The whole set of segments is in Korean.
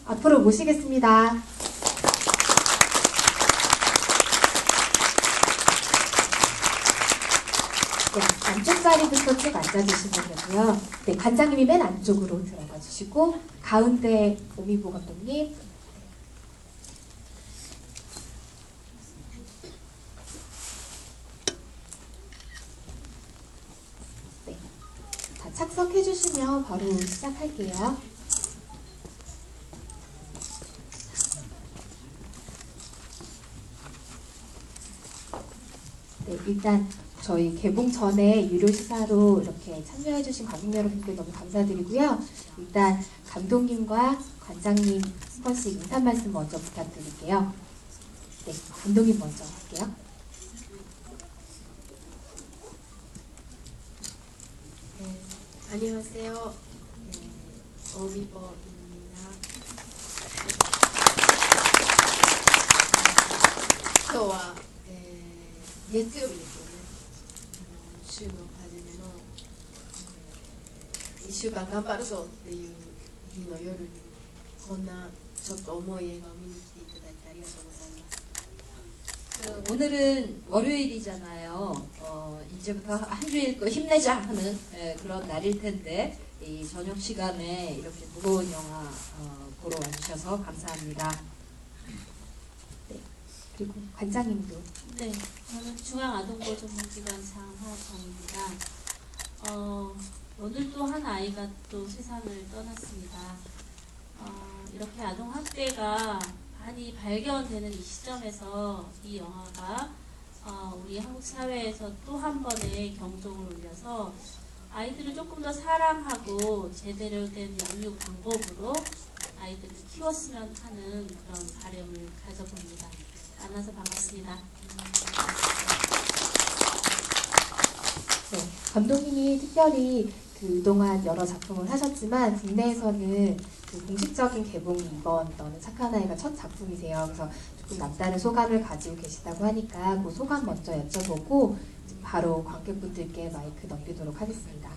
앞으로 모시겠습니다. 네, 안쪽 자리부터 쭉 앉아주시면 되고요. 네, 관장님이 맨 안쪽으로 들어가 주시고 가운데 오미보 감독님. 네, 다 착석해 주시면 바로 시작할게요. 네, 일단 저희 개봉 전에 유료 시사로 이렇게 참여해주신 관객 여러분께 너무 감사드리고요. 일단 감독님과 관장님 한 번씩 인사 말씀 먼저 부탁드릴게요. 네, 감독님 먼저 할게요. 네, 안녕하세요. 오미보입니다. 今日は、月曜日ですよね。週の初めの、1週間頑張るぞっていう日の夜にこんなちょっと重い映画を見に来ていただいてありがとうございます。 오늘은 월요일이잖아요. 이제부터 한 주일 또 힘내자 하는 그런 날일 텐데 이 저녁 시간에 이렇게 무거운 영화 보러 와주셔서 감사합니다. 네, 그리고 관장님도. 네, 저는 중앙아동보존기관 장하정입니다. 오늘 또 한 아이가 또 세상을 떠났습니다. 이렇게 아동학대가 많이 발견되는 이 시점에서 이 영화가 우리 한국 사회에서 또 한 번의 경종을 울려서 아이들을 조금 더 사랑하고 제대로 된 양육 방법으로 아이들을 키웠으면 하는 그런 바람을 가져봅니다. 만나서 반갑습니다. 네, 감독님이 특별히 그동안 여러 작품을 하셨지만 국내에서는 그 공식적인 개봉이 이번 너는 착한 아이가 첫 작품이세요. 그래서 조금 남다른 소감을 가지고 계시다고 하니까 그 소감 먼저 여쭤보고 바로 관객분들께 마이크 넘기도록 하겠습니다.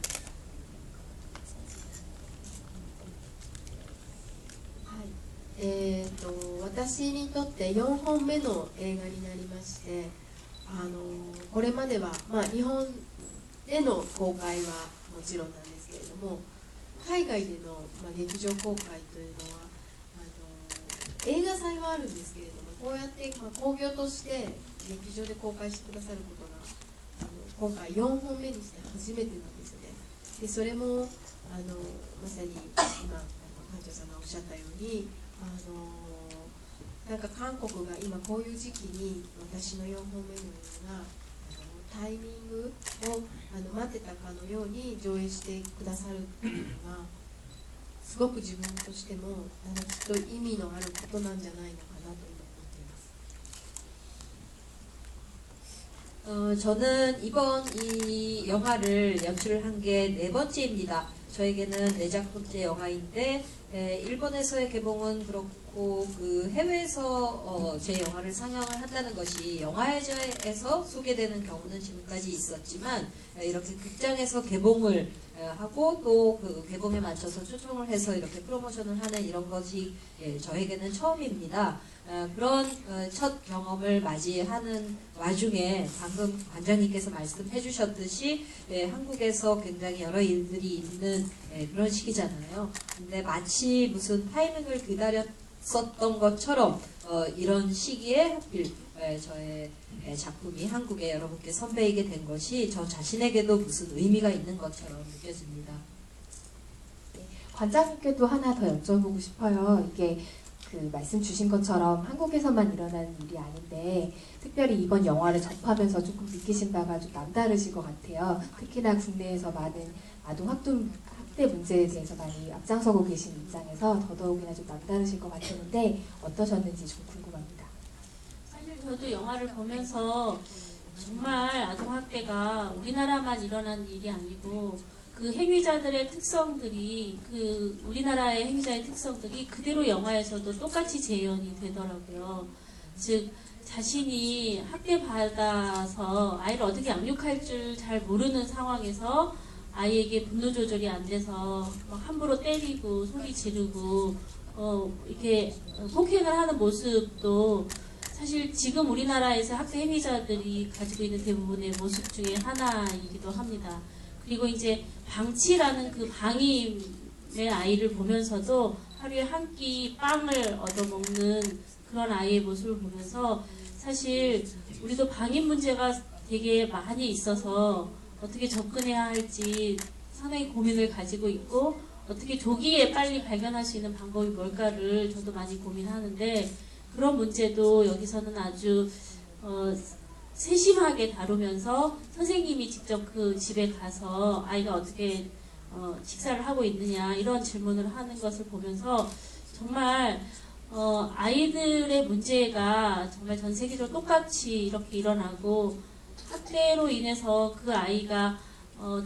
私にとって4本目の映画になりまして、これまでは、日本での公開はもちろんなんですけれども、海外での、劇場公開というのは映画祭はあるんですけれども、こうやって、興行として劇場で公開してくださることが今回4本目にして初めてなんですね。でそれもまさに今館長さんがおっしゃったようになんか韓国が今こういう時期に私の4本目のようなタイミングを待ってたかのように上映してくださるっていうのはすごく自分としてもきっと意味のあることなんじゃないのかなと今思っています。 저는 이번 이 영화를 연출한 게 4번째입니다. 저에게는 4작품째 영화인데 일본에서의 개봉은 그렇고 그 해외에서 제 영화를 상영을 한다는 것이 영화제에서 소개되는 경우는 지금까지 있었지만 이렇게 극장에서 개봉을 하고 또 그 개봉에 맞춰서 초청을 해서 이렇게 프로모션을 하는 이런 것이 저에게는 처음입니다. 그런 첫 경험을 맞이하는 와중에 방금 관장님께서 말씀해 주셨듯이 한국에서 굉장히 여러 일들이 있는 그런 시기잖아요. 근데 마치 무슨 타이밍을 기다렸었던 것처럼 이런 시기에 하필 저의 작품이 한국에 여러분께 선배이게 된 것이 저 자신에게도 무슨 의미가 있는 것처럼 느껴집니다. 네, 관장님께도 하나 더 여쭤보고 싶어요. 이게 그 말씀 주신 것처럼 한국에서만 일어나는 일이 아닌데 특별히 이번 영화를 접하면서 조금 느끼신 바가 좀 남다르실 것 같아요. 특히나 국내에서 많은 아동 학대 문제에 대해서 많이 앞장서고 계신 입장에서 더더욱이나 좀 남다르실 것 같았는데 어떠셨는지 좀 궁금합니다. 사실 저도 영화를 보면서 정말 아동학대가 우리나라만 일어난 일이 아니고 그 행위자들의 특성들이 그 우리나라의 행위자의 특성들이 그대로 영화에서도 똑같이 재현이 되더라고요. 즉 자신이 학대받아서 아이를 어떻게 양육할 줄 잘 모르는 상황에서 아이에게 분노 조절이 안 돼서 막 함부로 때리고 소리 지르고 이렇게 폭행을 하는 모습도 사실 지금 우리나라에서 학대 행위자들이 가지고 있는 대부분의 모습 중에 하나이기도 합니다. 그리고 이제 방치라는 그 방임의 아이를 보면서도 하루에 한 끼 빵을 얻어먹는 그런 아이의 모습을 보면서 사실 우리도 방임 문제가 되게 많이 있어서 어떻게 접근해야 할지 상당히 고민을 가지고 있고 어떻게 조기에 빨리 발견할 수 있는 방법이 뭘까를 저도 많이 고민하는데 그런 문제도 여기서는 아주 세심하게 다루면서 선생님이 직접 그 집에 가서 아이가 어떻게 식사를 하고 있느냐 이런 질문을 하는 것을 보면서 정말 아이들의 문제가 정말 전 세계적으로 똑같이 이렇게 일어나고 학대로 인해서 그 아이가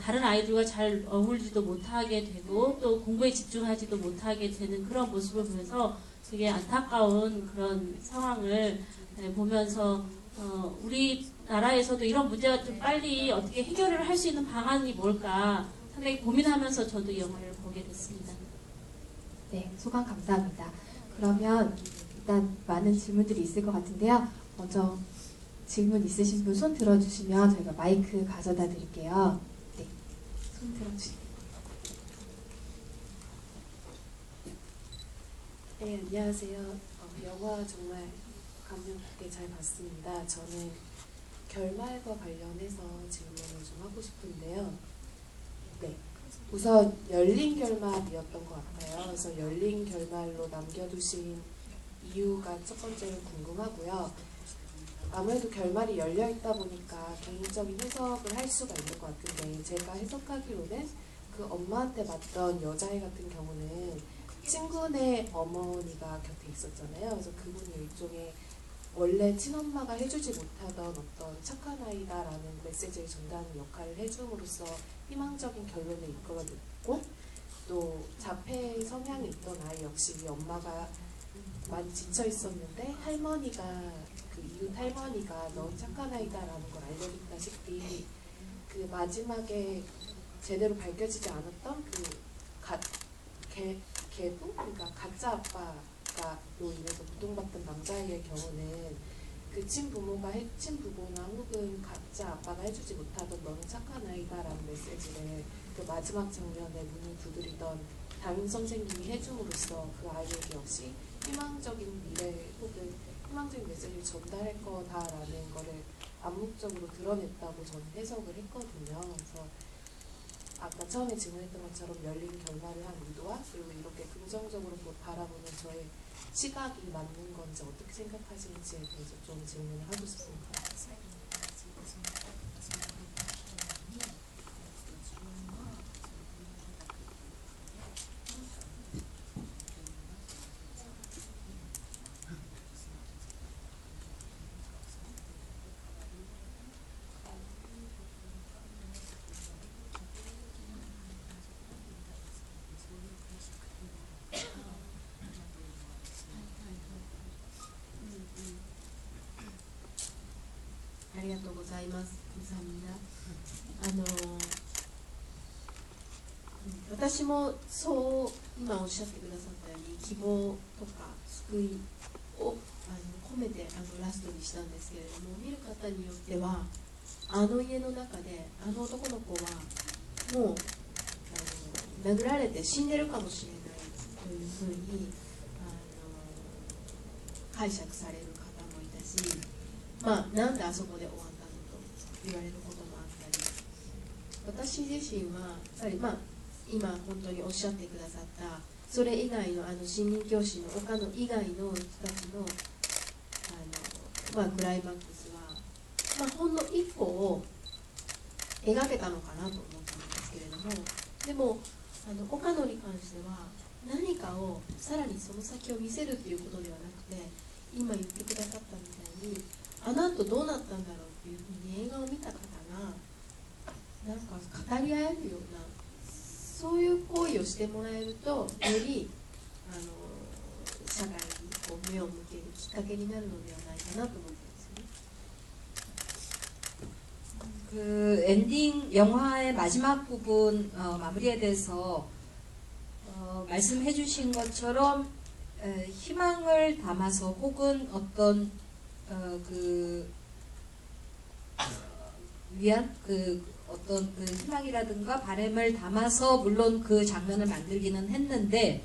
다른 아이들과 잘 어울리지도 못하게 되고 또 공부에 집중하지도 못하게 되는 그런 모습을 보면서 되게 안타까운 그런 상황을 보면서 우리나라에서도 이런 문제가 좀 빨리 어떻게 해결을 할 수 있는 방안이 뭘까 상당히 고민하면서 저도 이 영화를 보게 됐습니다. 네, 소감 감사합니다. 그러면 일단 많은 질문들이 있을 것 같은데요. 먼저 질문 있으신 분 손 들어주시면 저희가 마이크 가져다 드릴게요. 네, 손 들어주세요. 네, 안녕하세요. 영화 정말 감명 깊게 잘 봤습니다. 저는 결말과 관련해서 질문을 좀 하고 싶은데요. 네, 우선 열린 결말이었던 것 같아요. 그래서 열린 결말로 남겨두신 이유가 첫 번째로 궁금하고요. 아무래도 결말이 열려있다 보니까 개인적인 해석을 할 수가 있는 것 같은데 제가 해석하기로는 그 엄마한테 맞던 여자애 같은 경우는 친구네 어머니가 곁에 있었잖아요. 그래서 그분이 일종의 원래 친엄마가 해주지 못하던 어떤 착한 아이다라는 메시지를 전달하는 역할을 해줌으로써 희망적인 결론을 이끌어냈고 또 자폐 성향이 있던 아이 역시 엄마가 많이 지쳐 있었는데 할머니가 그 이웃 할머니가 넌 착한 아이다라는 걸 알려줬다시피 그 마지막에 제대로 밝혀지지 않았던 그 계부? 그러니까 가짜 아빠로 인해서 고통받던 남자아이의 경우는 그 친부모나 혹은 가짜 아빠가 해주지 못하던 너는 착한 아이다라는 메시지를 그 마지막 장면에 문을 두드리던 담임 선생님이 해줌으로써 그 아이에게 역시 희망적인 미래 혹은 희망적인 메시지를 전달할 거다라는 거를 암묵적으로 드러냈다고 저는 해석을 했거든요. 그래서 아까 처음에 질문했던 것처럼 열린 결말을 한 의도와 그리고 이렇게 긍정적으로 바라보는 저의 시각이 맞는 건지 어떻게 생각하시는지에 대해서 좀 질문을 하고 싶습니다.ありがとうございます。私もそう今おっしゃってくださったように希望とか救いを込めてラストにしたんですけれども、見る方によっては家の中で男の子はもう殴られて死んでるかもしれないというふうに解釈される方もいたし、なんであそこで終わったのと言われることもあったり、私自身はやっぱり今本当におっしゃってくださったそれ以外の新任教師の他の以外の人たちのクライマックスは、ほんの一個を描けたのかなと思ったんですけれども、でも岡野に関しては何かをさらにその先を見せるっていうことではなくて、今言ってくださったみたいにあの後どうなったんだろうっていうふうに映画を見た方がなんか語り合えるようなそういう行為をしてもらえるとより社会にこう目を向けるきっかけになるのではないかなと思ってますね。 그 엔딩 영화의 마지막 부분 마무리에 대해서 말씀해 주신 것처럼 희망을 담아서 혹은 어떤 위안 어떤 그 희망이라든가 바람을 담아서 물론 그 장면을 만들기는 했는데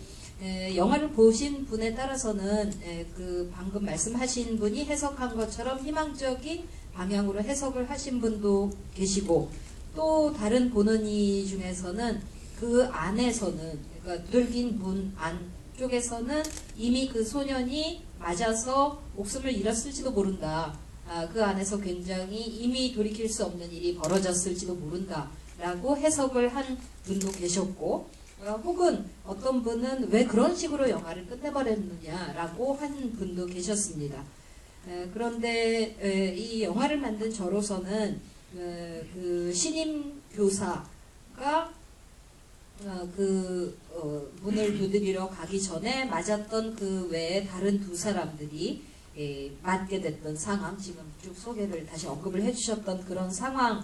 영화를 보신 분에 따라서는 그 방금 말씀하신 분이 해석한 것처럼 희망적인 방향으로 해석을 하신 분도 계시고 또 다른 보는 이 중에서는 그 안에서는 그러니까 늙은 분 안쪽에서는 이미 그 소년이 맞아서 목숨을 잃었을지도 모른다. 그 안에서 굉장히 이미 돌이킬 수 없는 일이 벌어졌을지도 모른다 라고 해석을 한 분도 계셨고 혹은 어떤 분은 왜 그런 식으로 영화를 끝내버렸느냐 라고 한 분도 계셨습니다. 그런데 이 영화를 만든 저로서는 그 신임 교사가 문을 두드리러 가기 전에 맞았던 그 외에 다른 두 사람들이 맞게 됐던 상황, 지금 쭉 소개를 다시 언급을 해주셨던 그런 상황은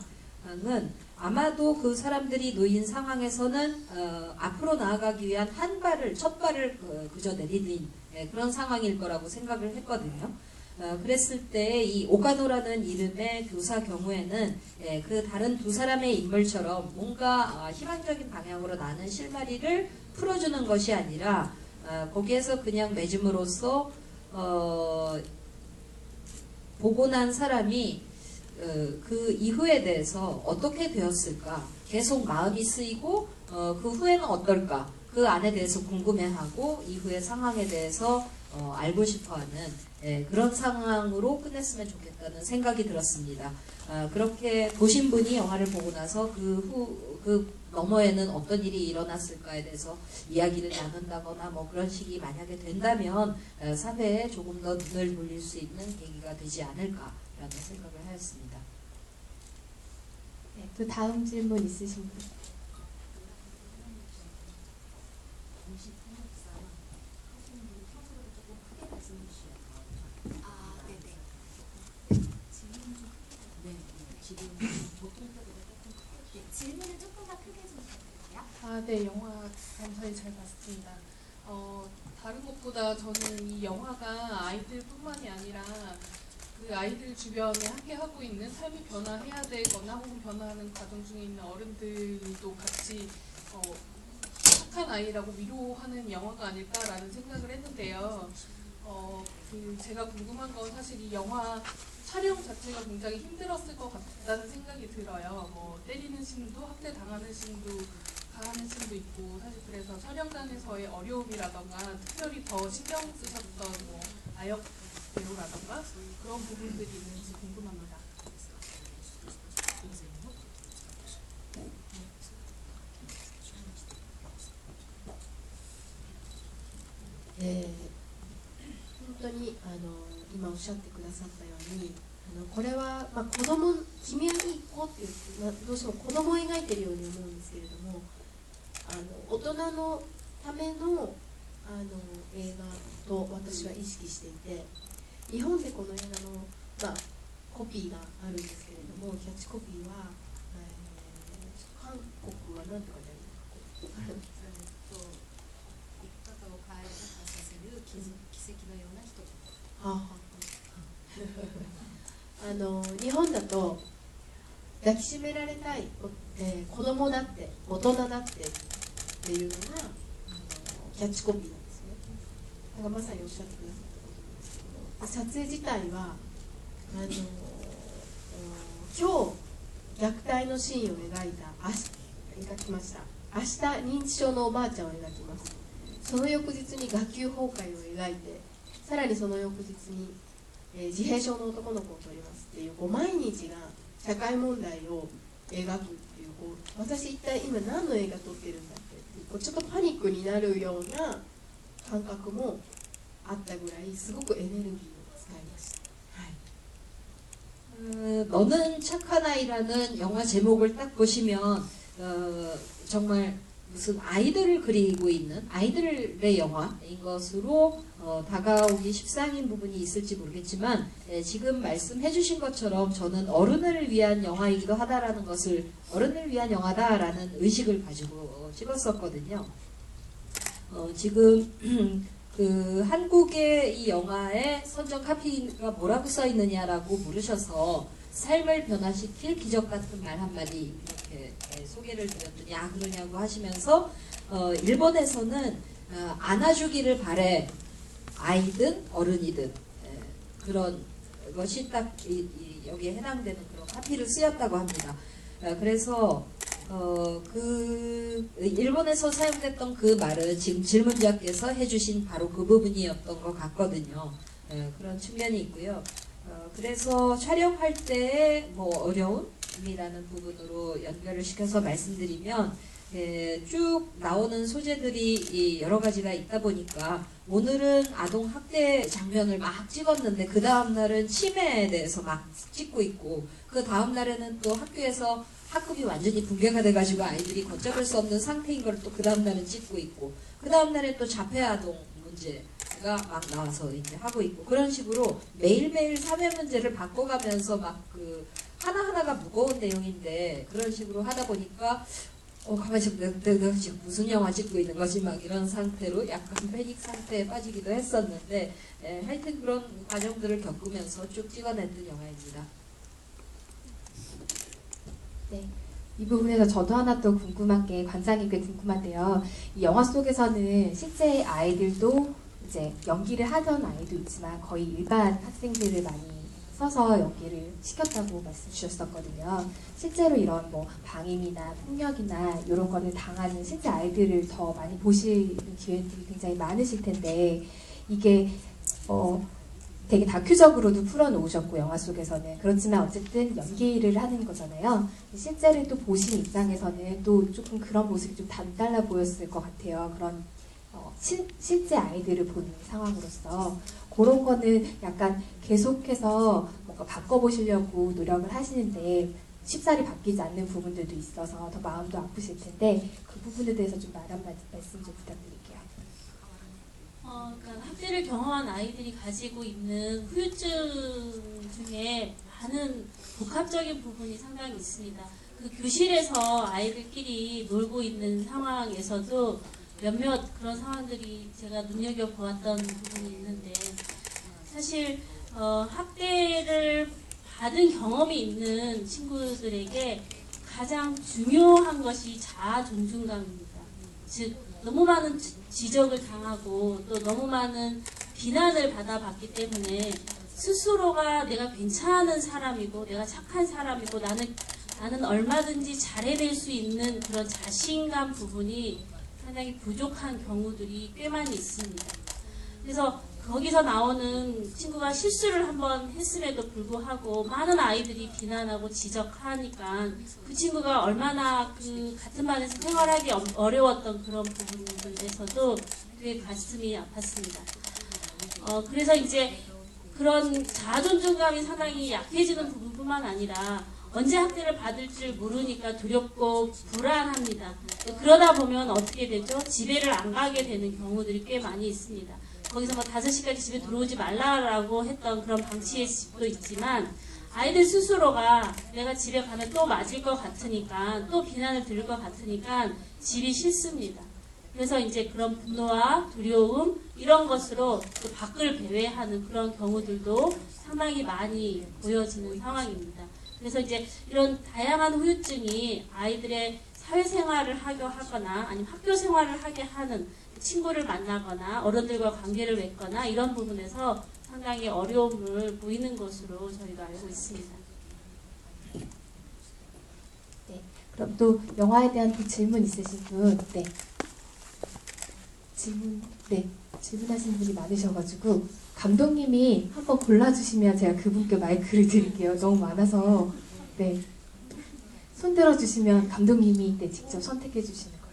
아마도 그 사람들이 놓인 상황에서는 앞으로 나아가기 위한 첫 발을 그저 내디딘 그런 상황일 거라고 생각을 했거든요. 그랬을 때 이 오가노라는 이름의 교사 경우에는 그 다른 두 사람의 인물처럼 뭔가 희망적인 방향으로 나는 실마리를 풀어주는 것이 아니라 거기에서 그냥 맺음으로써 보고 난 사람이 그 이후에 대해서 어떻게 되었을까 계속 마음이 쓰이고 그 후에는 어떨까 그 안에 대해서 궁금해하고 이후의 상황에 대해서 알고 싶어하는 그런 상황으로 끝냈으면 좋겠다는 생각이 들었습니다. 그렇게 보신 분이 영화를 보고 나서 그 너머에는 어떤 일이 일어났을까에 대해서 이야기를 나눈다거나 뭐 그런 식이 만약에 된다면 사회에 조금 더 눈을 돌릴 수 있는 계기가 되지 않을까라는 생각을 하였습니다. 네, 또 다음 질문 있으신 분? 질문을 조금 더 크게 좀 부탁드릴게요. 네, 영화 감사히 잘 봤습니다. 다른 것보다 저는 이 영화가 아이들뿐만이 아니라 그 아이들 주변에 함께하고 있는 삶이 변화해야 되거나 혹은 변화하는 과정 중에 있는 어른들도 같이 착한 아이라고 위로하는 영화가 아닐까라는 생각을 했는데요. 제가 궁금한 건 사실 이 영화 촬영 자체가 굉장히 힘들었을 것 같다는 생각이 들어요. 뭐 때리는 씬도 학대 당하는 씬도 가하는 씬도 있고 사실 그래서 촬영장에서의 어려움이라던가 특별히 더 신경 쓰셨던 뭐 아역 배우라던가 그런 부분들이 있는지 궁금합니다. 네. 本当に今おっしゃってくださったようにこれは、子供君はいい子っていう、どうしても子供を描いているように思うんですけれども大人のための映画と私は意識していて日本でこの映画の、コピーがあるんですけれどもキャッチコピーは、韓国は何て書いてあるんですか生き方を変えさせる奇跡のような人日本だと抱きしめられたい、子供だって大人だってっていうのがキャッチコピーなんですね。だからまさにおっしゃってくださった撮影自体は今日虐待のシーンを描きました。明日認知症のおばあちゃんを描きます。その翌日に学級崩壊を描いてさらにその翌日に自閉症の男の子を撮りますっていう毎日が社会問題を描くっていう私一体今何の映画撮ってるんだってちょっとパニックになるような感覚もあったぐらいすごくエネルギーを使いました。 너는 착한 아이라는 영화 제목을 딱 보시면 정말 무슨 아이들을 그리고 있는 아이들의 영화인 것으로 다가오기 십상인 부분이 있을지 모르겠지만 지금 말씀해 주신 것처럼 저는 어른을 위한 영화이기도 하다라는 것을 어른을 위한 영화다라는 의식을 가지고 찍었었거든요. 지금 그 한국의 이 영화의 선정 카피가 뭐라고 써 있느냐라고 물으셔서 삶을 변화시킬 기적 같은 말 한마디 이렇게 소개를 드렸더니 아 그러냐고 하시면서 일본에서는 안아주기를 바래 아이든 어른이든 그런 것이 딱 여기에 해당되는 그런 카피를 쓰였다고 합니다. 그래서 그 일본에서 사용됐던 그 말은 지금 질문자께서 해주신 바로 그 부분이었던 것 같거든요. 그런 측면이 있고요. 그래서 촬영할 때 뭐 어려움이라는 부분으로 연결을 시켜서 말씀드리면 쭉 나오는 소재들이 여러 가지가 있다 보니까 오늘은 아동 학대 장면을 막 찍었는데 그 다음 날은 치매에 대해서 막 찍고 있고 그 다음 날에는 또 학교에서 학급이 완전히 붕괴가 돼가지고 아이들이 걷잡을 수 없는 상태인 걸 또 그 다음 날은 찍고 있고 그 다음 날에 또 자폐 아동 문제가 막 나와서 이제 하고 있고 그런 식으로 매일매일 사회 문제를 바꿔가면서 막 그 하나하나가 무거운 내용인데 그런 식으로 하다 보니까 가만히 있어 내가 지금 무슨 영화 찍고 있는 거지 막 이런 상태로 약간 패닉 상태에 빠지기도 했었는데 하여튼 그런 과정들을 겪으면서 쭉 찍어냈던 영화입니다. 네. 이 부분에서 저도 하나 또 궁금한 게 관장님께 궁금한데요. 이 영화 속에서는 실제 아이들도 이제 연기를 하던 아이도 있지만 거의 일반 학생들을 많이 써서 연기를 시켰다고 말씀 주셨었거든요. 실제로 이런 뭐 방임이나 폭력이나 이런 거를 당하는 실제 아이들을 더 많이 보시는 기회들이 굉장히 많으실 텐데 이게 되게 다큐적으로도 풀어놓으셨고 영화 속에서는 그렇지만 어쨌든 연기를 하는 거잖아요. 실제로 또 보신 입장에서는 또 조금 그런 모습이 좀 달라 보였을 것 같아요. 그런 실제 아이들을 보는 상황으로서 그런 거는 약간 계속해서 뭔가 바꿔보시려고 노력을 하시는데 쉽사리 바뀌지 않는 부분들도 있어서 더 마음도 아프실 텐데 그 부분에 대해서 좀 말씀 좀 부탁드릴게요. 그러니까 학대를 경험한 아이들이 가지고 있는 후유증 중에 많은 복합적인 부분이 상당히 있습니다. 그 교실에서 아이들끼리 놀고 있는 상황에서도 몇몇 그런 상황들이 제가 눈여겨보았던 부분이 있는데 사실 학대를 받은 경험이 있는 친구들에게 가장 중요한 것이 자아 존중감입니다. 즉 너무 많은 지적을 당하고 또 너무 많은 비난을 받아봤기 때문에 스스로가 내가 괜찮은 사람이고 내가 착한 사람이고 나는 얼마든지 잘해낼 수 있는 그런 자신감 부분이 상당히 부족한 경우들이 꽤 많이 있습니다. 그래서 거기서 나오는 친구가 실수를 한번 했음에도 불구하고 많은 아이들이 비난하고 지적하니까 그 친구가 얼마나 그 같은 반에서 생활하기 어려웠던 그런 부분들에서도 되게 가슴이 아팠습니다. 그래서 이제 그런 자존감이 상당히 약해지는 부분뿐만 아니라 언제 학대를 받을지 모르니까 두렵고 불안합니다. 그러다 보면 어떻게 되죠? 집에를 안 가게 되는 경우들이 꽤 많이 있습니다. 거기서 뭐 5시까지 집에 들어오지 말라라고 했던 그런 방치의 집도 있지만 아이들 스스로가 내가 집에 가면 또 맞을 것 같으니까 또 비난을 들을 것 같으니까 집이 싫습니다. 그래서 이제 그런 분노와 두려움 이런 것으로 또 밖을 배회하는 그런 경우들도 상당히 많이 보여지는 상황입니다. 그래서 이제 이런 다양한 후유증이 아이들의 사회생활을 하게 하거나 아니면 학교 생활을 하게 하는 친구를 만나거나 어른들과 관계를 맺거나 이런 부분에서 상당히 어려움을 보이는 것으로 저희가 알고 있습니다. 네, 그럼 또 영화에 대한 또 질문 있으신 분? 네. 질문하시는 분이 많으셔가지고 감독님이 한번 골라주시면 제가 그분께 마이크를 드릴게요. 너무 많아서. 네. 손 들어주시면 감독님이 직접 선택해 주시는 걸로.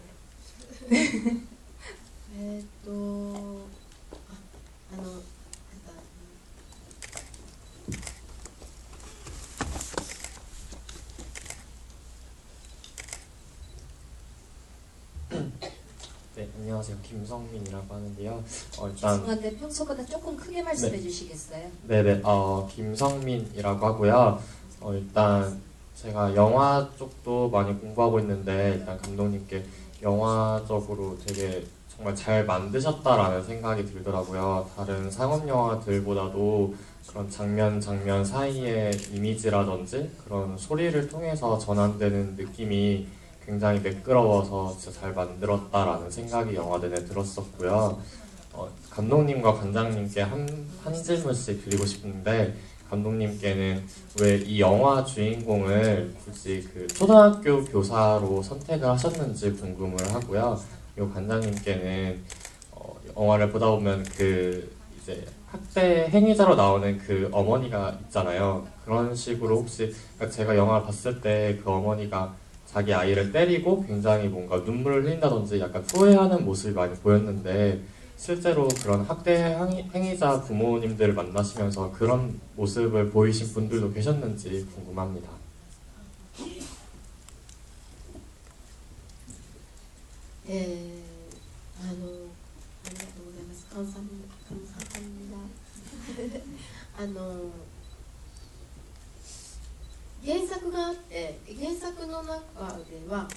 '네, 안녕하세요. 김성민이라고 하는데요. 일단 죄송한데 평소보다 조금 크게 말씀해 네. 주시겠어요? 네네, 김성민이라고 하고요. 일단 제가 영화 쪽도 많이 공부하고 있는데 일단 감독님께 영화적으로 되게 정말 잘 만드셨다라는 생각이 들더라고요. 다른 상업 영화들보다도 그런 장면 사이의 이미지라든지 그런 소리를 통해서 전환되는 느낌이 굉장히 매끄러워서 진짜 잘 만들었다라는 생각이 영화 내내 들었었고요. 감독님과 관장님께 한 질문씩 드리고 싶은데, 감독님께는 왜 이 영화 주인공을 굳이 그 초등학교 교사로 선택을 하셨는지 궁금을 하고요. 그리고 관장님께는 영화를 보다 보면 그 이제 학대 행위자로 나오는 그 어머니가 있잖아요. 그런 식으로 혹시, 그러니까 제가 영화를 봤을 때 그 어머니가 자기 아이를 때리고 굉장히 뭔가 눈물을 흘린다든지 약간 후회하는 모습이 많이 보였는데, 실제로 그런 학대 행위자 부모님들을 만나시면서 그런 모습을 보이신 분들도 계셨는지 궁금합니다. ありがとうございます。감사합니다原作があって、原作の中では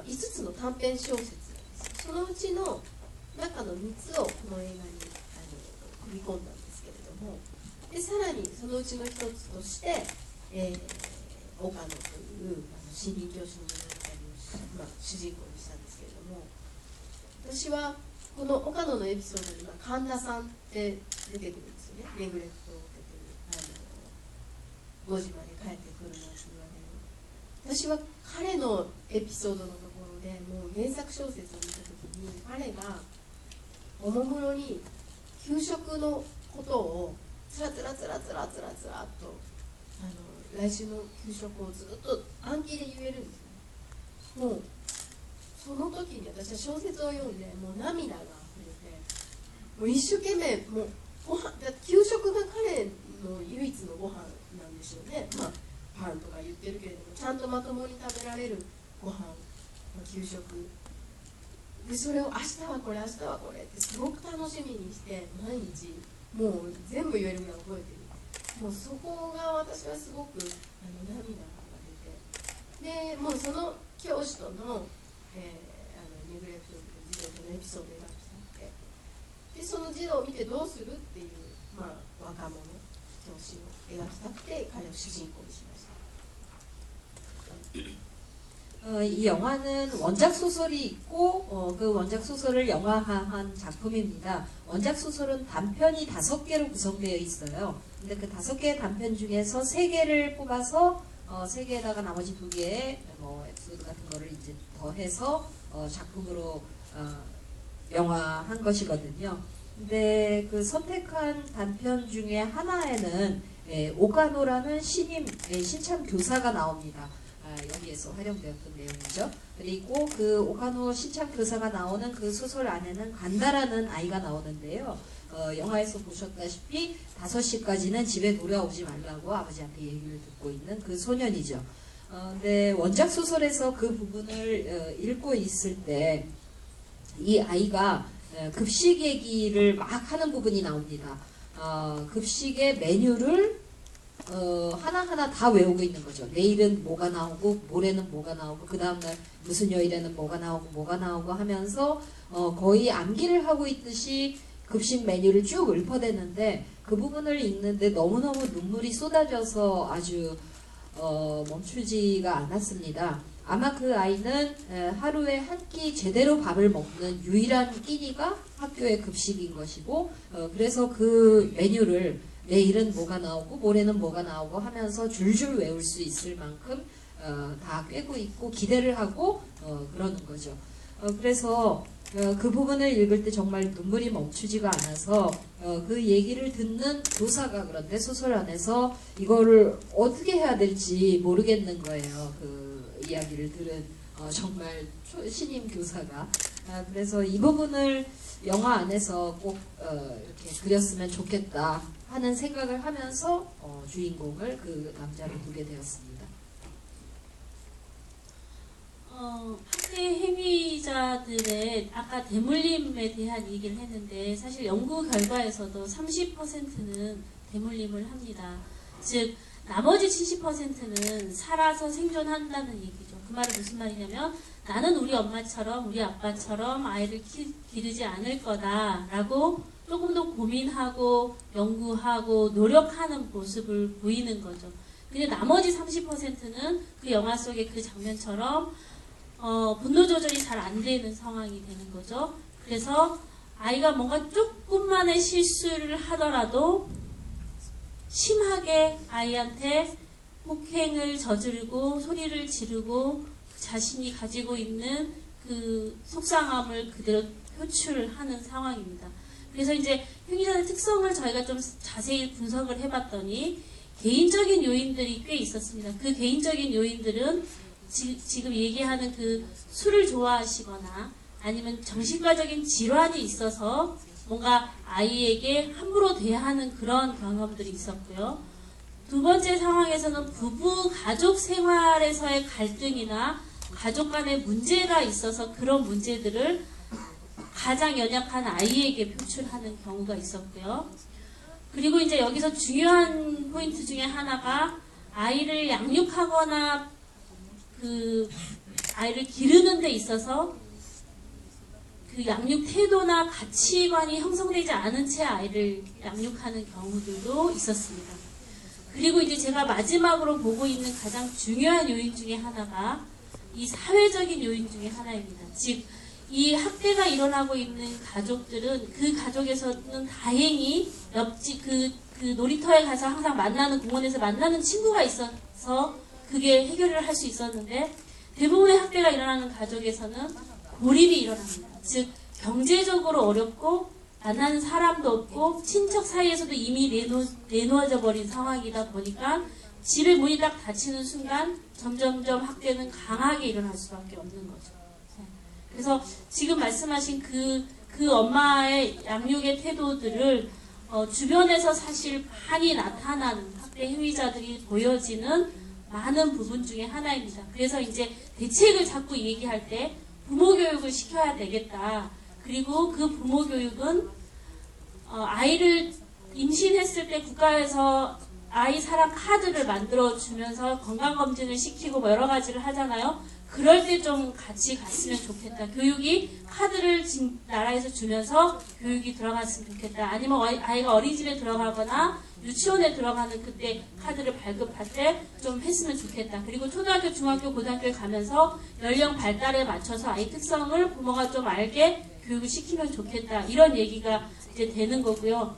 5つの短編小説です。そのうちの中の3つをこの映画に組み込んだんですけれども、でさらにそのうちの1つとして、岡野という新任教師の物語を、主人公にしたんですけれども、私はこの岡野のエピソードには神田さんって出てくるんですよね。ネグレクトを受けてる5時まで帰ってくるなんて言われる。私は彼のエピソードのところでもう原作小説を見た時に、彼がおもむろに給食のことをつらつらと来週の給食をずっと暗記で言えるんですよね。もうその時に私は小説を読んでもう涙が溢れて、もう一生懸命もうご飯だ給食が彼の唯一のご飯なんでしょうね。パンとか言ってるけれどもちゃんとまともに食べられるご飯、給食で、それを明日はこれ明日はこれってすごく楽しみにして毎日もう全部言えるぐらい覚えてる。もうそこが私はすごく涙が出て、でもうその教師との、ネグレクトの児童とのエピソードを描きたくて、でその児童を見てどうするっていう、若者教師を描きたくて彼を主人公にしました。 이 영화는 원작 소설이 있고 그 원작 소설을 영화화한 작품입니다. 원작 소설은 단편이 5개로 구성되어 있어요. 근데 그 5개의 단편 중에서 3개를 뽑아서 3개에다가 나머지 2개의 에피소드 같은 거를 이제 더해서 작품으로 영화한 것이거든요. 근데 그 선택한 단편 중에 하나에는 오가노라는 신참 교사가 나옵니다. 여기에서 활용되었던 내용이죠. 그리고 그 오카노 신참 교사가 나오는 그 소설 안에는 간다라는 아이가 나오는데요. 영화에서 보셨다시피 5시까지는 집에 돌아오지 말라고 아버지한테 얘기를 듣고 있는 그 소년이죠. 근데 원작 소설에서 그 부분을 읽고 있을 때 이 아이가 급식 얘기를 막 하는 부분이 나옵니다. 급식의 메뉴를 하나하나 다 외우고 있는 거죠. 내일은 뭐가 나오고 모레는 뭐가 나오고 그 다음날 무슨 요일에는 뭐가 나오고 하면서 거의 암기를 하고 있듯이 급식 메뉴를 쭉 읊어대는데, 그 부분을 읽는데 너무너무 눈물이 쏟아져서 아주 멈추지가 않았습니다. 아마 그 아이는 하루에 한 끼 제대로 밥을 먹는 유일한 끼니가 학교의 급식인 것이고, 그래서 그 메뉴를 내일은 뭐가 나오고 모레는 뭐가 나오고 하면서 줄줄 외울 수 있을 만큼 다 꿰고 있고 기대를 하고 그러는 거죠. 그래서 그 부분을 읽을 때 정말 눈물이 멈추지가 않아서 그 얘기를 듣는 교사가 그런데 소설 안에서 이거를 어떻게 해야 될지 모르겠는 거예요. 그 이야기를 들은 정말 신임 교사가. 그래서 이 부분을 영화 안에서 꼭 이렇게 그렸으면 좋겠다 하는 생각을 하면서 주인공을 그 남자로 두게 되었습니다. 학대 행위자들의 아까 대물림에 대한 얘기를 했는데, 사실 연구 결과에서도 30%는 대물림을 합니다. 즉 나머지 70%는 살아서 생존한다는 얘기죠. 그 말은 무슨 말이냐면 나는 우리 엄마처럼 우리 아빠처럼 아이를 기르지 않을 거다라고 조금 더 고민하고 연구하고 노력하는 모습을 보이는 거죠. 근데 나머지 30%는 그 영화 속의 그 장면처럼 분노 조절이 잘 안 되는 상황이 되는 거죠. 그래서 아이가 뭔가 조금만의 실수를 하더라도 심하게 아이한테 폭행을 저지르고 소리를 지르고 자신이 가지고 있는 그 속상함을 그대로 표출하는 상황입니다. 그래서 이제 흉기자의 특성을 저희가 좀 자세히 분석을 해봤더니 개인적인 요인들이 꽤 있었습니다. 그 개인적인 요인들은 지금 얘기하는 그 술을 좋아하시거나 아니면 정신과적인 질환이 있어서 뭔가 아이에게 함부로 대하는 그런 경험들이 있었고요. 두 번째 상황에서는 부부 가족 생활에서의 갈등이나 가족 간의 문제가 있어서 그런 문제들을 가장 연약한 아이에게 표출하는 경우가 있었고요. 그리고 이제 여기서 중요한 포인트 중에 하나가 아이를 양육하거나 그 아이를 기르는 데 있어서 그 양육 태도나 가치관이 형성되지 않은 채 아이를 양육하는 경우들도 있었습니다. 그리고 이제 제가 마지막으로 보고 있는 가장 중요한 요인 중에 하나가 이 사회적인 요인 중에 하나입니다. 즉, 이 학대가 일어나고 있는 가족들은 그 가족에서는 다행히 옆집 그 놀이터에 가서 항상 만나는 공원에서 만나는 친구가 있어서 그게 해결을 할 수 있었는데 대부분의 학대가 일어나는 가족에서는 고립이 일어납니다. 즉 경제적으로 어렵고 만나는 사람도 없고 친척 사이에서도 이미 내놓아져 버린 상황이다 보니까 집의 문이 딱 닫히는 순간 점점점 학대는 강하게 일어날 수밖에 없는 거죠. 그래서 지금 말씀하신 그 엄마의 양육의 태도들을 주변에서 사실 많이 나타나는 학대 행위자들이 보여지는 많은 부분 중에 하나입니다. 그래서 이제 대책을 자꾸 얘기할 때 부모 교육을 시켜야 되겠다. 그리고 그 부모 교육은 아이를 임신했을 때 국가에서 아이 사랑 카드를 만들어 주면서 건강검진을 시키고 뭐 여러 가지를 하잖아요. 그럴 때 좀 같이 갔으면 좋겠다. 교육이 카드를 지금 나라에서 주면서 교육이 들어갔으면 좋겠다. 아니면 아이가 어린이집에 들어가거나 유치원에 들어가는 그때 카드를 발급할 때 좀 했으면 좋겠다. 그리고 초등학교, 중학교, 고등학교에 가면서 연령 발달에 맞춰서 아이 특성을 부모가 좀 알게 교육을 시키면 좋겠다. 이런 얘기가 이제 되는 거고요.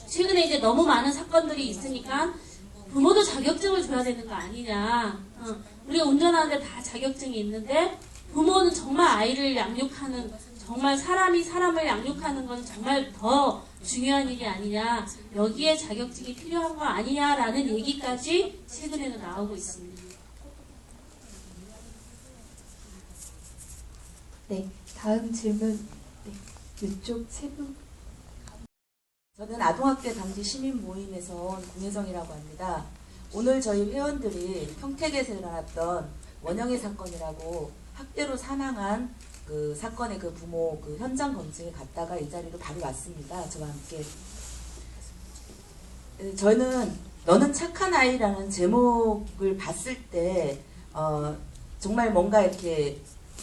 최근에 이제 너무 많은 사건들이 있으니까 부모도 자격증을 줘야 되는 거 아니냐. 우리가 운전하는데 다 자격증이 있는데 부모는 정말 아이를 양육하는, 정말 사람이 사람을 양육하는 건 정말 더 중요한 일이 아니냐. 여기에 자격증이 필요한 거 아니냐라는 얘기까지 최근에는 나오고 있습니다. 네, 다음 질문. 네, 이쪽 세 분. 저는 아동학대 방지 시민 모임에서 온 공혜정이라고 합니다. 오늘 저희 회원들이 평택에서 일어났던 원영애 사건이라고 학대로 사망한 그 사건의 그 부모 그 현장 검증에 갔다가 이 자리로 바로 왔습니다. 저와 함께. 저는 너는 착한 아이라는 제목을 봤을 때 정말 뭔가 이렇게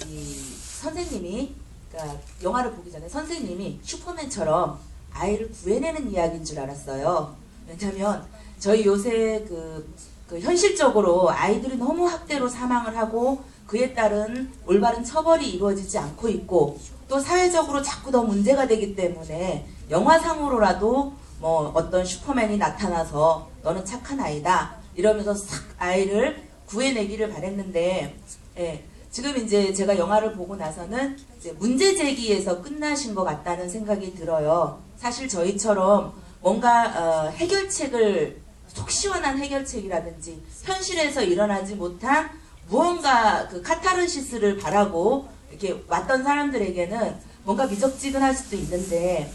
이 선생님이, 그러니까 영화를 보기 전에 선생님이 슈퍼맨처럼 아이를 구해내는 이야기인 줄 알았어요. 왜냐하면 저희 요새 그 현실적으로 아이들이 너무 학대로 사망을 하고 그에 따른 올바른 처벌이 이루어지지 않고 있고 또 사회적으로 자꾸 더 문제가 되기 때문에 영화상으로라도 뭐 어떤 슈퍼맨이 나타나서 너는 착한 아이다 이러면서 싹 아이를 구해내기를 바랬는데, 예, 지금 이제 제가 영화를 보고 나서는 이제 문제 제기에서 끝나신 것 같다는 생각이 들어요. 사실 저희처럼 뭔가 해결책을, 속 시원한 해결책이라든지 현실에서 일어나지 못한 무언가 그 카타르시스를 바라고 이렇게 왔던 사람들에게는 뭔가 미적지근할 수도 있는데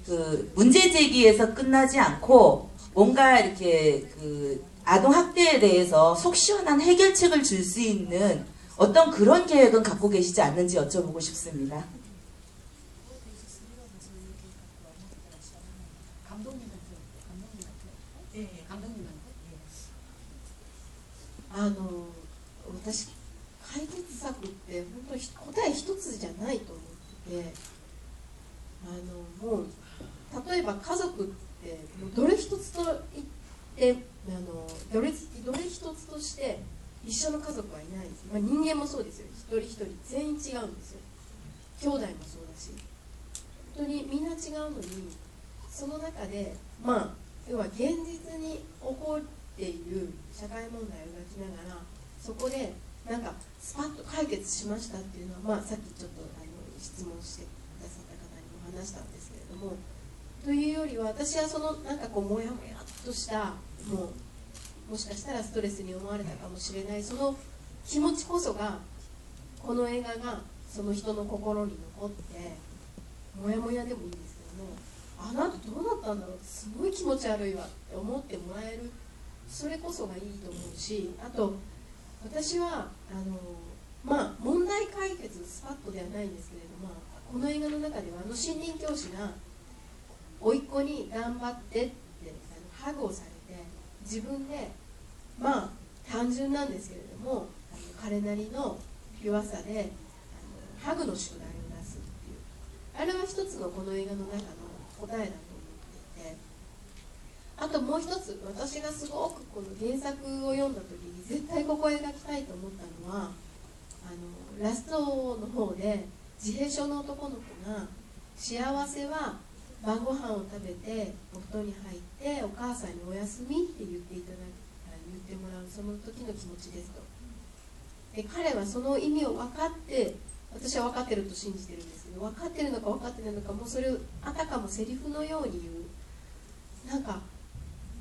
그 문제 제기에서 끝나지 않고 뭔가 이렇게 그 아동 학대에 대해서 속 시원한 해결책을 줄 수 있는 어떤 그런 계획은 갖고 계시지 않는지 여쭤보고 싶습니다.私書いて作って本当に答え一つじゃないと思ってて、もう例えば家族ってもうどれ一つと言ってどれ一つとして一緒の家族はいないです、まあ、人間もそうですよ。一人一人全員違うんですよ。兄弟もそうだし本当にみんな違うのに、その中でまあ要は現実に起こっている社会問題を描きながら、そこでなんかスパッと解決しましたっていうのは、まあ、さっきちょっと質問してくださった方にも話したんですけれども、というよりは私はそのなんかこうモヤモヤっとしたもしかしたらストレスに思われたかもしれない、その気持ちこそがこの映画がその人の心に残って、モヤモヤでもいいんですけども、あの後どうなったんだろうって、すごい気持ち悪いわって思ってもらえる、それこそがいいと思うし、あと私はまあ問題解決スパッとではないんですけれども、この映画の中では森林教師が甥っ子に頑張ってってハグをされて、自分でまあ単純なんですけれども彼なりのピュアさでハグの宿題を出すっていう、あれは一つのこの映画の中の答えだと思っていて、あともう一つ私がすごくこの原作を読んだ時に絶対ここを描きたいと思ったのは、ラストの方で自閉症の男の子が幸せは晩ご飯を食べてお布団に入ってお母さんにおやすみって言ってもらうその時の気持ちですと。で彼はその意味を分かって、私は分かってると信じてるんですけど、分かってるのか分かってないのか、もうそれをあたかもセリフのように言う、なんか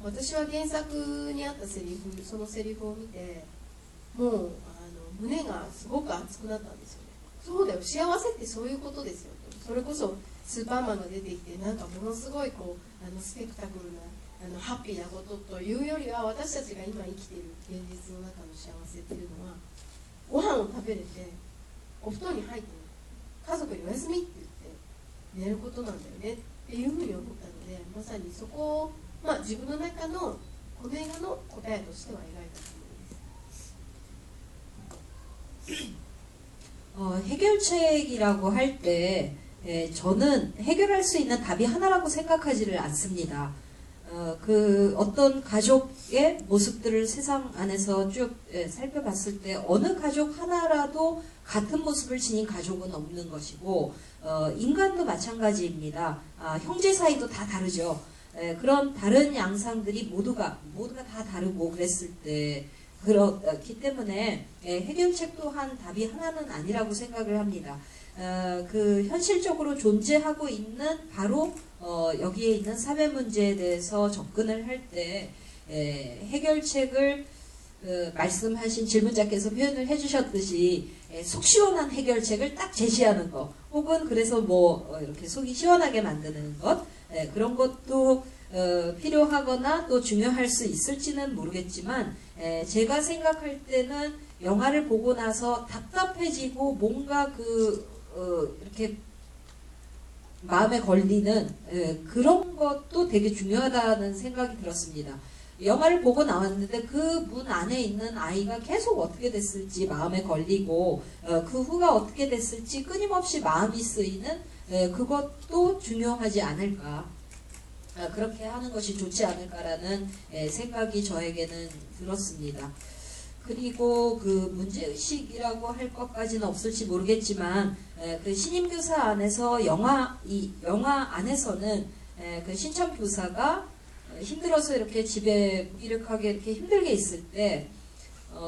私は原作にあったセリフ、そのセリフを見てもう胸がすごく熱くなったんですよね。そうだよ、幸せってそういうことですよと。それこそスーパーマンが出てきてなんかものすごいこうスペクタクルなハッピーなことというよりは、私たちが今生きている現実の中の幸せっていうのはご飯を食べれてお布団に入って家族におやすみって言って寝ることなんだよねっていうふうに思ったので、まさにそこを、まあ、自分の中のこの映画の答えとしては描いたと思います。 해결책이라고 할 때 저는 해결할 수 있는 답이 하나라고 생각하지를 않습니다. 그 어떤 가족의 모습들을 세상 안에서 쭉 살펴봤을 때 어느 가족 하나라도 같은 모습을 지닌 가족은 없는 것이고, 인간도 마찬가지입니다. 형제 사이도 다 다르죠. 그런 다른 양상들이 모두가 다 다르고 그랬을 때, 그렇기 때문에 해결책 또한 답이 하나는 아니라고 생각을 합니다. 그 현실적으로 존재하고 있는 바로 여기에 있는 사회 문제에 대해서 접근을 할 때 해결책을 말씀하신 질문자께서 표현을 해주셨듯이 속 시원한 해결책을 딱 제시하는 것, 혹은 그래서 뭐 이렇게 속이 시원하게 만드는 것, 그런 것도 필요하거나 또 중요할 수 있을지는 모르겠지만, 제가 생각할 때는 영화를 보고 나서 답답해지고 뭔가 이렇게 마음에 걸리는 그런 것도 되게 중요하다는 생각이 들었습니다. 영화를 보고 나왔는데 그 문 안에 있는 아이가 계속 어떻게 됐을지 마음에 걸리고, 그 후가 어떻게 됐을지 끊임없이 마음이 쓰이는 그것도 중요하지 않을까, 그렇게 하는 것이 좋지 않을까라는 생각이 저에게는 들었습니다. 그리고 그 문제의식이라고 할 것까지는 없을지 모르겠지만, 그 신임교사 안에서 영화 안에서는 그 신천교사가 힘들어서 이렇게 집에 무기력하게 이렇게 힘들게 있을 때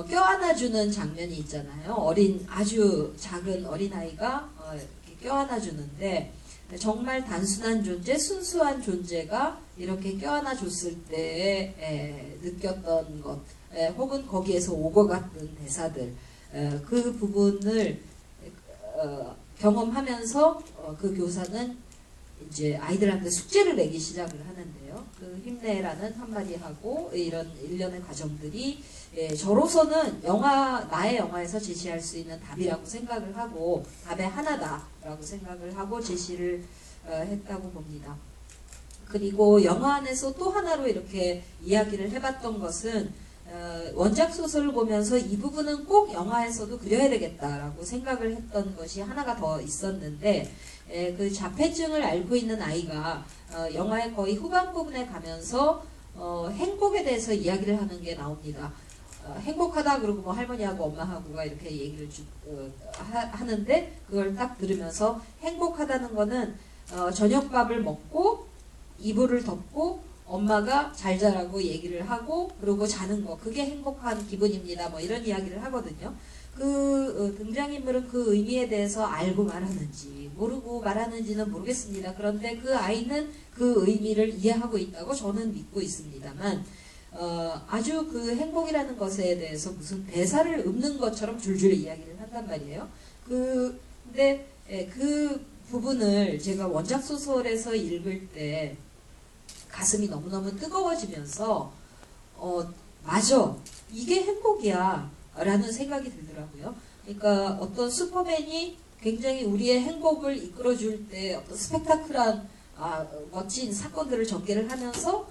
껴안아주는 장면이 있잖아요. 아주 작은 어린아이가 이렇게 껴안아주는데, 정말 단순한 존재, 순수한 존재가 이렇게 껴안아줬을 때 느꼈던 것, 혹은 거기에서 오고 갔던 대사들, 그 부분을 경험하면서 그 교사는 이제 아이들한테 숙제를 내기 시작을 하는데요. 그 힘내라는 한마디 하고 이런 일련의 과정들이 저로서는 나의 영화에서 제시할 수 있는 답이라고 생각을 하고, 답의 하나다라고 생각을 하고 제시를 했다고 봅니다. 그리고 영화 안에서 또 하나로 이렇게 이야기를 해봤던 것은 원작 소설을 보면서 이 부분은 꼭 영화에서도 그려야 되겠다라고 생각을 했던 것이 하나가 더 있었는데 그 자폐증을 앓고 있는 아이가 영화의 거의 후반 부분에 가면서 행복에 대해서 이야기를 하는 게 나옵니다. 행복하다 그러고 뭐 할머니하고 엄마하고가 이렇게 얘기를 하는데 그걸 딱 들으면서 행복하다는 거는 저녁밥을 먹고 이불을 덮고 엄마가 잘 자라고 얘기를 하고 그러고 자는 거 그게 행복한 기분입니다. 뭐 이런 이야기를 하거든요. 그 등장인물은 그 의미에 대해서 알고 말하는지 모르고 말하는지는 모르겠습니다. 그런데 그 아이는 그 의미를 이해하고 있다고 저는 믿고 있습니다만 아주 그 행복이라는 것에 대해서 무슨 대사를 읊는 것처럼 줄줄 이야기를 한단 말이에요. 근데 그 부분을 제가 원작 소설에서 읽을 때 가슴이 너무너무 뜨거워지면서 맞아 이게 행복이야 라는 생각이 들더라고요. 그러니까 어떤 슈퍼맨이 굉장히 우리의 행복을 이끌어줄 때 어떤 스펙타클한 멋진 사건들을 전개를 하면서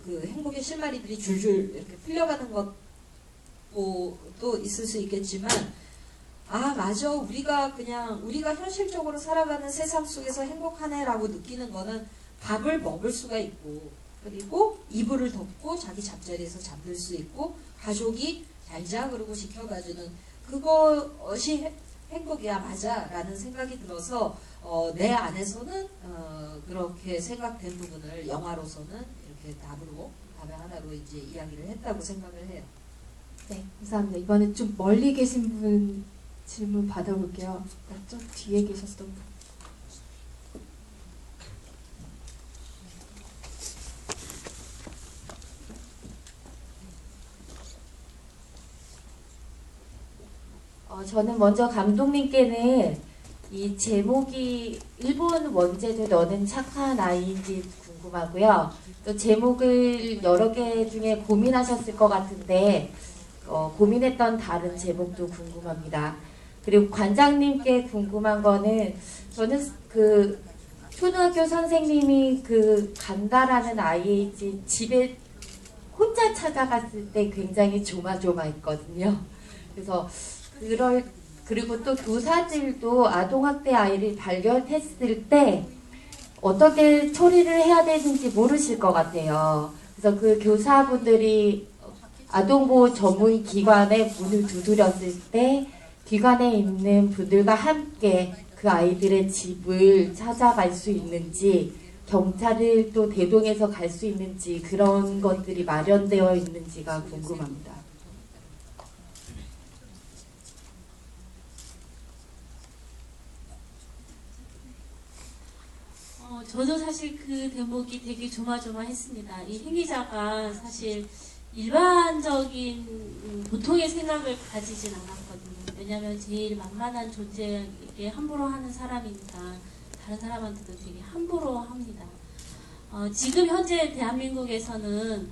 그 행복의 실마리들이 줄줄 이렇게 풀려가는 것도 있을 수 있겠지만 맞아 우리가 현실적으로 살아가는 세상 속에서 행복하네라고 느끼는 거는 밥을 먹을 수가 있고 그리고 이불을 덮고 자기 잠자리에서 잠들 수 있고 가족이 잘자 그러고 지켜봐주는 그것이 행복이야 맞아 라는 생각이 들어서 내 안에서는 그렇게 생각된 부분을 영화로서는 이렇게 답의 하나로 이제 이야기를 했다고 생각을 해요. 네, 감사합니다. 이번엔 좀 멀리 계신 분 질문 받아볼게요. 저 뒤에 계셨던 분. 저는 먼저 감독님께는 이 제목이 일본 원제도 너는 착한 아이인지 궁금하고요. 또 제목을 여러 개 중에 고민하셨을 것 같은데 고민했던 다른 제목도 궁금합니다. 그리고 관장님께 궁금한 거는 저는 그 초등학교 선생님이 그 간다라는 아이의 집에 혼자 찾아갔을 때 굉장히 조마조마했거든요. 그래서 그리고 또 교사들도 아동학대 아이를 발견했을 때 어떻게 처리를 해야 되는지 모르실 것 같아요. 그래서 그 교사분들이 아동보호 전문 기관에 문을 두드렸을 때 기관에 있는 분들과 함께 그 아이들의 집을 찾아갈 수 있는지 경찰을 또 대동해서 갈 수 있는지 그런 것들이 마련되어 있는지가 궁금합니다. 저도 사실 그 대목이 되게 조마조마했습니다. 이 행위자가 사실 일반적인 보통의 생각을 가지진 않았거든요. 왜냐하면 제일 만만한 존재에게 함부로 하는 사람이니까 다른 사람한테도 되게 함부로 합니다. 지금 현재 대한민국에서는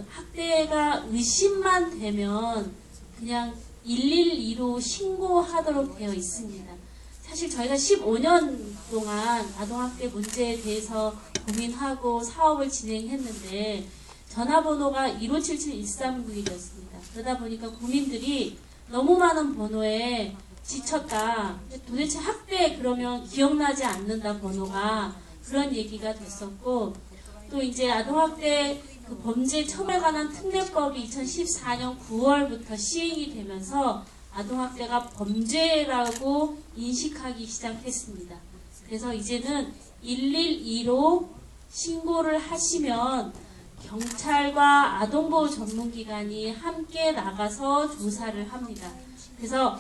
학대가 의심만 되면 그냥 112로 신고하도록 되어 있습니다. 사실 저희가 15년 동안 아동학대 문제에 대해서 고민하고 사업을 진행했는데 전화번호가 1577-1391이었습니다. 그러다 보니까 국민들이 너무 많은 번호에 지쳤다. 도대체 학대 그러면 기억나지 않는다 번호가 그런 얘기가 됐었고 또 이제 아동학대 그 범죄 처벌에 관한 특례법이 2014년 9월부터 시행이 되면서 아동학대가 범죄라고 인식하기 시작했습니다. 그래서 이제는 112로 신고를 하시면 경찰과 아동보호 전문기관이 함께 나가서 조사를 합니다. 그래서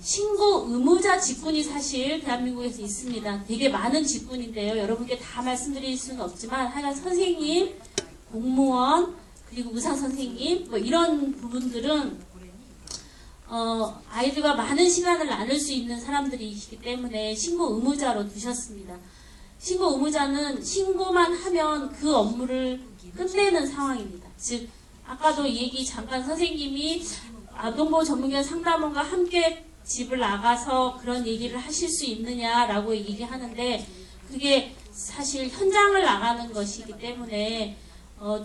신고 의무자 직군이 사실 대한민국에서 있습니다. 되게 많은 직군인데요. 여러분께 다 말씀드릴 수는 없지만 하여간 선생님, 공무원, 그리고 의사선생님 뭐 이런 부분들은 아이들과 많은 시간을 나눌 수 있는 사람들이기 때문에 신고 의무자로 두셨습니다. 신고 의무자는 신고만 하면 그 업무를 끝내는 상황입니다. 즉 아까도 이 얘기 잠깐 선생님이 아동보호 전문기관 상담원과 함께 집을 나가서 그런 얘기를 하실 수 있느냐라고 얘기하는데 그게 사실 현장을 나가는 것이기 때문에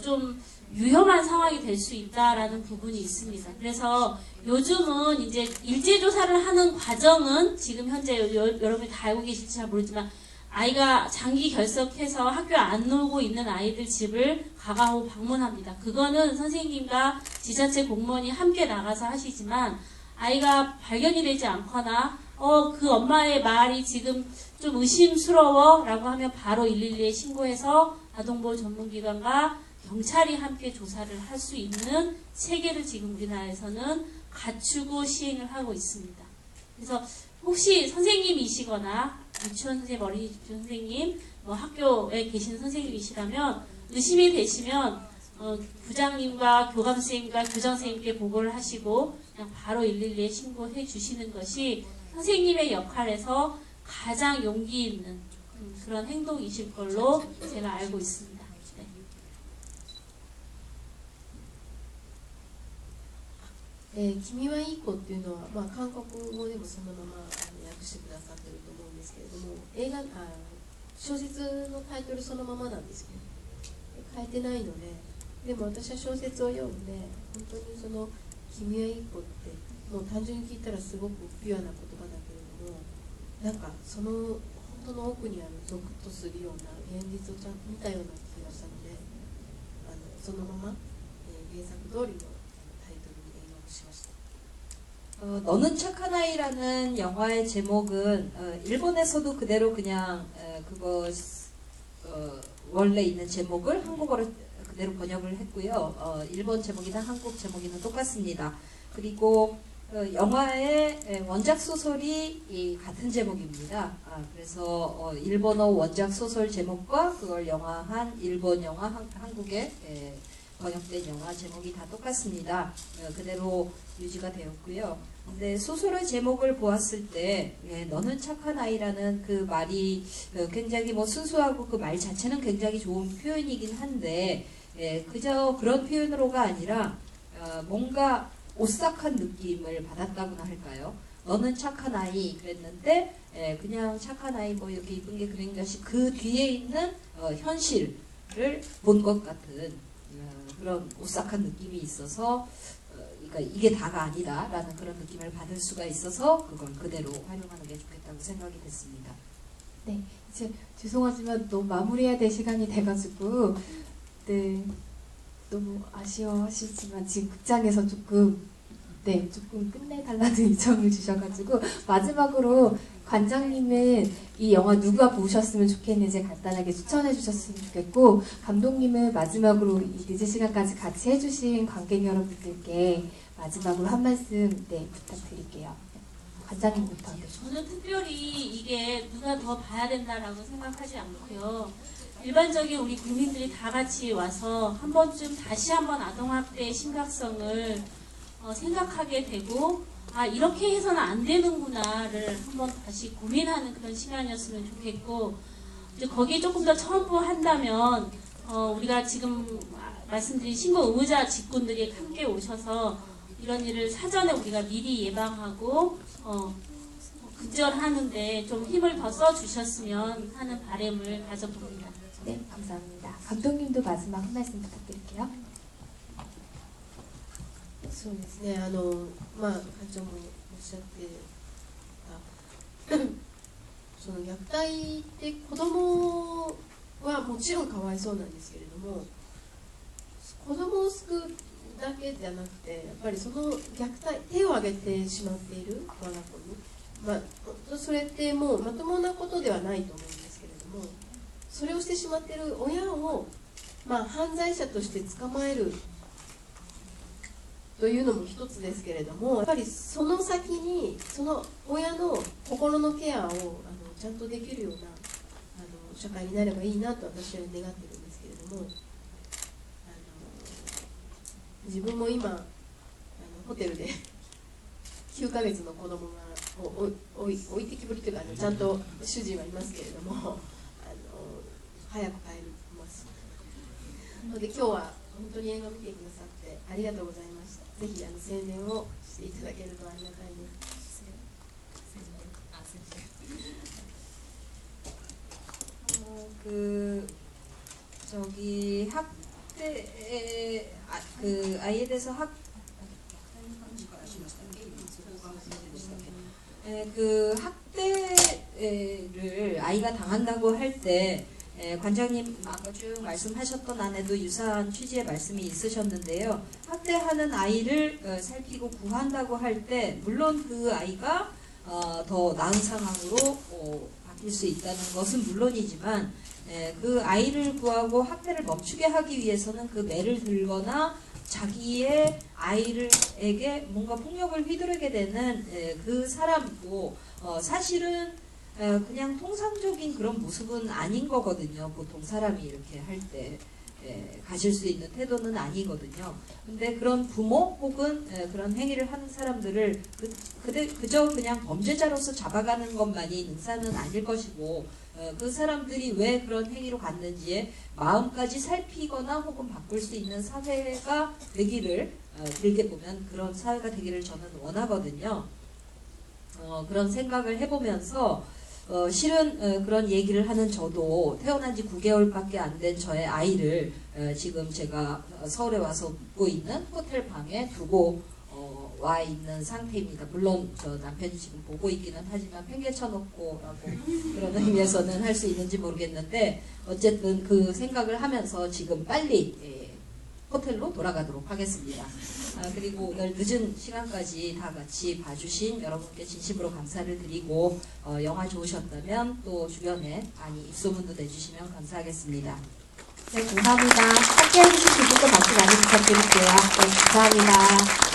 좀 위험한 상황이 될 수 있다라는 부분이 있습니다. 그래서 요즘은 이제 일제조사를 하는 과정은 지금 현재 여러분이 다 알고 계실지 잘 모르지만 아이가 장기 결석해서 학교 안 놀고 있는 아이들 집을 가가고 방문합니다. 그거는 선생님과 지자체 공무원이 함께 나가서 하시지만 아이가 발견이 되지 않거나 그 엄마의 말이 지금 좀 의심스러워 라고 하면 바로 112에 신고해서 아동보호 전문기관과 경찰이 함께 조사를 할 수 있는 체계를 지금 우리나라에서는 갖추고 시행을 하고 있습니다. 그래서 혹시 선생님이시거나 유치원 선생님, 어린이집 선생님, 학교에 계시는 선생님이시라면 의심이 되시면 부장님과 교감 선생님과 교장 선생님께 보고를 하시고 그냥 바로 112에 신고해 주시는 것이 선생님의 역할에서 가장 용기 있는 그런 행동이실 걸로 제가 알고 있습니다. 네. 君はいい子っていうのは、韓国語でもそのまま訳してくださってると思うんですけれども、小説のタイトルそのままなんですよね。変えてないので、でも私は小説を読んで、本当にその君はいい子って、もう単純に聞いたらすごくピュアな言葉だけれども、なんかその本当の奥にあるゾクッとするような現実をちゃんと見たような気がしたので、そのまま、原作通りのタイトルに映画をしました。 너는 착한 아이라는 영화의 제목은 일본에서도 그대로 그냥 그거 원래 있는 제목을 한국어로 그대로 번역을 했고요. 일본 제목이나 한국 제목이나 똑같습니다. 그리고 영화의 원작 소설이 같은 제목입니다. 그래서 일본어 원작 소설 제목과 그걸 영화한 일본 영화 한국의 번역된 영화 제목이 다 똑같습니다. 그대로 유지가 되었고요. 근데 소설의 제목을 보았을 때 너는 착한 아이라는 그 말이 굉장히 순수하고 그 말 자체는 굉장히 좋은 표현이긴 한데 그저 그런 표현으로가 아니라 뭔가 오싹한 느낌을 받았다고나 할까요? 너는 착한 아이 그랬는데 그냥 착한 아이 이렇게 이쁜 게 그런 것이 그 뒤에 있는 현실을 본 것 같은 그런 오싹한 느낌이 있어서 그러니까 이게 다가 아니다라는 그런 느낌을 받을 수가 있어서 그걸 그대로 활용하는 게 좋겠다고 생각이 됐습니다. 네, 이제 죄송하지만 너무 마무리해야 될 시간이 돼가지고 네, 너무 아쉬워하시지만 지금 극장에서 조금 끝내달라는 요청을 주셔가지고 마지막으로 관장님은 이 영화 누가 보셨으면 좋겠는지 간단하게 추천해 주셨으면 좋겠고 감독님은 마지막으로 이 늦은 시간까지 같이 해주신 관객 여러분들께 마지막으로 한 말씀 부탁드릴게요. 관장님부터. 저는 특별히 이게 누가 더 봐야 된다라고 생각하지 않고요. 일반적인 우리 국민들이 다 같이 와서 한 번쯤 다시 한번 아동학대의 심각성을 생각하게 되고 이렇게 해서는 안 되는구나를 한번 다시 고민하는 그런 시간이었으면 좋겠고 이제 거기에 조금 더 첨부한다면 우리가 지금 말씀드린 신고 의무자 직군들이 함께 오셔서 이런 일을 사전에 우리가 미리 예방하고 근절하는데 좀 힘을 더 써주셨으면 하는 바람을 가져봅니다. 네, 감사합니다. 감독님도 마지막 한 말씀 부탁드릴게요. そうですね、課長もおっしゃってたその虐待って子供はもちろんかわいそうなんですけれども子供を救うだけじゃなくてやっぱりその虐待手を挙げてしまっている我が子に、それってもうまともなことではないと思うんですけれどもそれをしてしまっている親を、犯罪者として捕まえるというのも一つですけれどもやっぱりその先にその親の心のケアをちゃんとできるような社会になればいいなと私は願っているんですけれども自分も今ホテルで9ヶ月の子供が置いてきぼりというかちゃんと主人はいますけれども早く帰りますので今日は本当に映画を見てくださってありがとうございました。ぜひ宣伝をしていただけるとありがたいです。저기 학대 그 아이에 대해서 그 학대를 아이가 당한다고 할 때 관장님 아까 쭉 말씀하셨던 안에도 유사한 취지의 말씀이 있으셨는데요. 학대하는 아이를 살피고 구한다고 할 때 물론 그 아이가 더 나은 상황으로 바뀔 수 있다는 것은 물론이지만 그 아이를 구하고 학대를 멈추게 하기 위해서는 그 매를 들거나 자기의 아이에게 뭔가 폭력을 휘두르게 되는 그 사람도 사실은 그냥 통상적인 그런 모습은 아닌 거거든요. 보통 사람이 이렇게 할 때 가질 수 있는 태도는 아니거든요. 근데 그런 부모 혹은 그런 행위를 하는 사람들을 그저 그냥 범죄자로서 잡아가는 것만이 능사는 아닐 것이고 그 사람들이 왜 그런 행위로 갔는지에 마음까지 살피거나 혹은 바꿀 수 있는 사회가 되기를 길게 보면 그런 사회가 되기를 저는 원하거든요. 그런 생각을 해보면서 실은 그런 얘기를 하는 저도 태어난 지 9개월밖에 안 된 저의 아이를 지금 제가 서울에 와서 묵고 있는 호텔 방에 두고 와 있는 상태입니다. 물론 저 남편이 지금 보고 있기는 하지만 팽개쳐놓고 라고 그런 의미에서는 할 수 있는지 모르겠는데 어쨌든 그 생각을 하면서 지금 빨리 호텔로 돌아가도록 하겠습니다. 그리고 오늘 늦은 시간까지 다 같이 봐주신 여러분께 진심으로 감사를 드리고 영화 좋으셨다면 또 주변에 많이 입소문도 내주시면 감사하겠습니다. 네, 감사합니다. 함께 해주신 분들도 말씀 많이 부탁드릴게요. 네, 감사합니다.